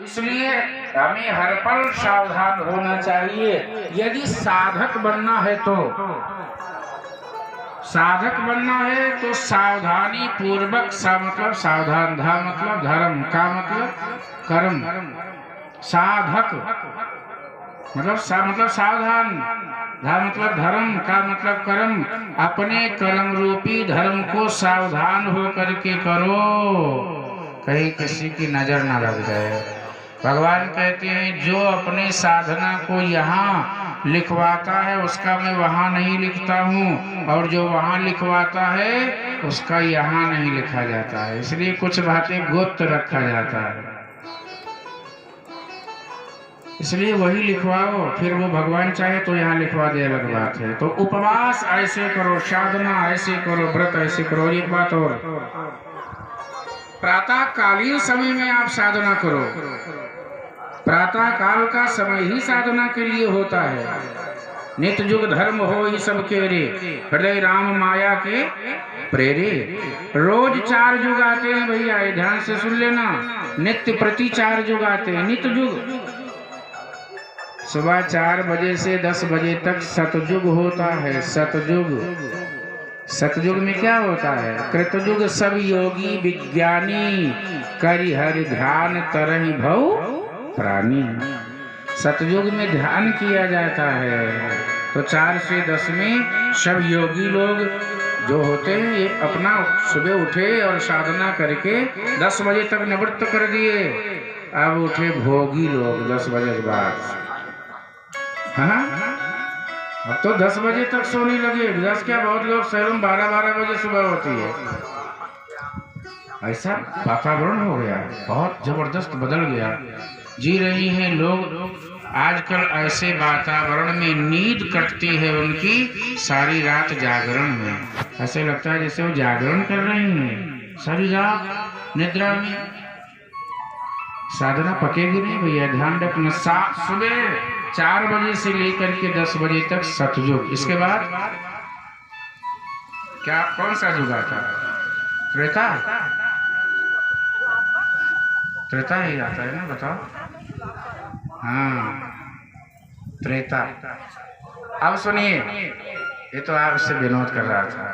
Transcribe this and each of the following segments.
इसलिए हमें हर पल सावधान होना चाहिए। यदि साधक बनना है तो सावधानी पूर्वक, सा मतलब सावधान, धा मतलब धर्म, का मतलब कर्म, साधक मतलब सावधान, धा मतलब धर्म, का मतलब कर्म। अपने कर्म रूपी धर्म को सावधान हो करके करो, कहीं किसी की नजर ना लग जाए। भगवान कहते हैं जो अपने साधना को यहाँ लिखवाता है उसका मैं वहाँ नहीं लिखता हूँ, और जो वहाँ लिखवाता है उसका यहाँ नहीं लिखा जाता है। इसलिए कुछ बातें गुप्त रखा जाता है, इसलिए वही लिखवाओ, फिर वो भगवान चाहे तो यहाँ लिखवा दे, अलग बात है। तो उपवास ऐसे करो, साधना ऐसे करो, व्रत ऐसे करो। और एक बात और, प्रातः कालीन समय में आप साधना करो। प्रातः काल का समय ही साधना के लिए होता है। नित्य युग धर्म हो ही सबके रे, हृदय राम माया के प्रेरे। रोज 4 युग आते हैं भैया, ध्यान से सुन लेना। नित्य प्रति 4 युग आते हैं। नित्य युग सुबह 4 बजे से 10 बजे तक सतयुग होता है। सतयुग में क्या होता है? कृतयुग सब योगी विज्ञानी, करि हरि ध्यान तरहि भव प्राणी। सतयुग में ध्यान किया जाता है। तो 4 से 10 में सब योगी लोग जो होते हैं ये अपना सुबह उठे और साधना करके 10 बजे तक निवृत्त कर दिए। अब उठे भोगी लोग 10 बजे के बाद। हाँ, अब तो 10 बजे तक सोने लगे। 10 क्या, बहुत लोग शहरों में 12-12 बजे सुबह होती है। ऐसा वातावरण हो गया, बहुत जबरदस्त बदल गया। जी रही हैं लोग आजकल ऐसे वातावरण में, नींद कटती है उनकी सारी रात जागरण में। ऐसे लगता है जैसे वो जागरण कर रही हैं सारी रात निद्रा में। साधना पकेगी नहीं भैया, ध्यान रखना। सुबह 4 बजे से लेकर के 10 बजे तक सतयुग। इसके बाद क्या, कौन सा युग आता है? त्रेता ही आता है ना, बताओ। हाँ, त्रेता। अब सुनिए, ये तो आपसे विनोद कर रहा था।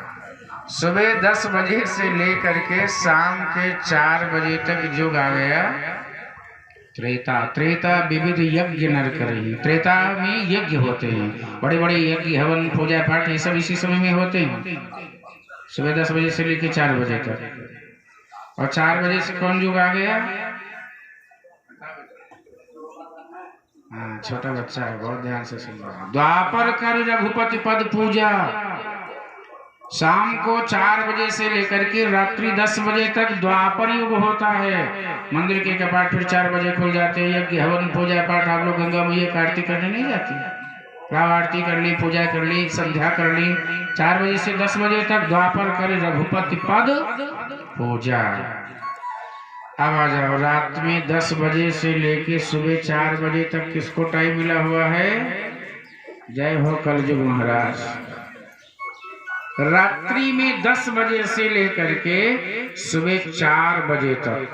सुबह 10 बजे से लेकर के शाम के 4 बजे तक युग आ गया त्रेता विविध यज्ञ नर करही। त्रेता में यज्ञ होते हैं, बड़े बड़े यज्ञ, हवन, पूजा पाठ, ये सब इसी समय में होते हैं। सुबह 10 बजे से लेकर 4 बजे तक। और 4 बजे से कौन युग आ गया? हाँ, छोटा बच्चा है, बहुत ध्यान से सुन रहा है। द्वापर कर रघुपति पद पूजा। शाम को 4 बजे से लेकर के रात्रि 10 बजे तक द्वापर युग होता है। मंदिर के कपाट फिर 4 बजे खुल जाते हैं। यज्ञ, हवन, पूजा पाठ। आप लोग गंगा मैया की आरती करने नहीं जाती? राव आरती कर ली, पूजा कर ली, संध्या कर ली। 4 बजे से 10 बजे तक द्वापर करे रघुपति पद पूजा। अब आ जाओ, रात में 10 बजे से लेके सुबह 4 बजे तक किसको टाइम मिला हुआ है? जय हो कलयुग महाराज। रात्रि में 10 बजे से लेकर के सुबह 4 बजे तक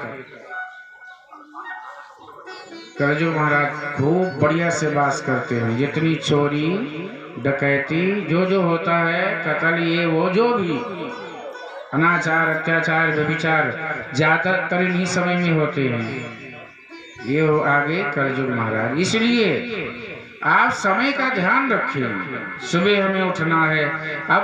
कलयुग महाराज खूब बढ़िया से वास करते हैं। जितनी चोरी डकैती जो होता है, कत्ल, ये वो जो भी अनाचार, अत्याचार, व्यभिचार ज्यादातर इन्हीं समय में होते हैं। ये हो आगे कलयुग महाराज। इसलिए आप समय का ध्यान रखिए। सुबह हमें उठना है। अब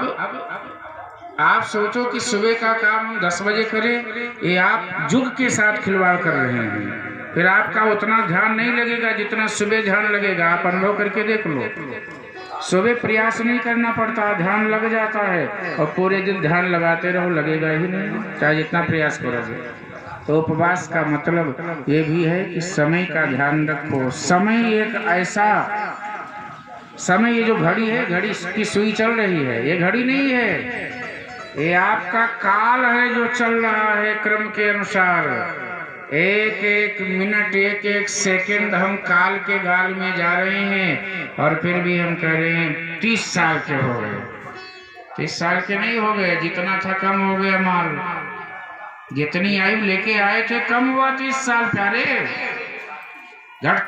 आप सोचो कि सुबह का काम हम 10 बजे करें, ये आप युग के साथ खिलवाड़ कर रहे हैं। फिर आपका उतना ध्यान नहीं लगेगा जितना सुबह ध्यान लगेगा। आप अनुभव करके देख लो, सुबह प्रयास नहीं करना पड़ता, ध्यान लग जाता है। और पूरे दिन ध्यान लगाते रहो, लगेगा ही नहीं, चाहे जितना प्रयास करोगे। तो उपवास का मतलब ये भी है कि समय का ध्यान रखो। समय एक ऐसा समय, ये जो घड़ी है, घड़ी की सुई चल रही है, ये घड़ी नहीं है, ये आपका काल है जो चल रहा है क्रम के अनुसार। एक एक मिनट, एक एक सेकंड हम काल के गाल में जा रहे हैं। और फिर भी हम कह रहे हैं 30 साल के हो गए। 30 साल के नहीं हो गए, जितना था कम हो गया माल। जितनी आयु लेके आए थे कम हुआ 30 साल प्यारे। झट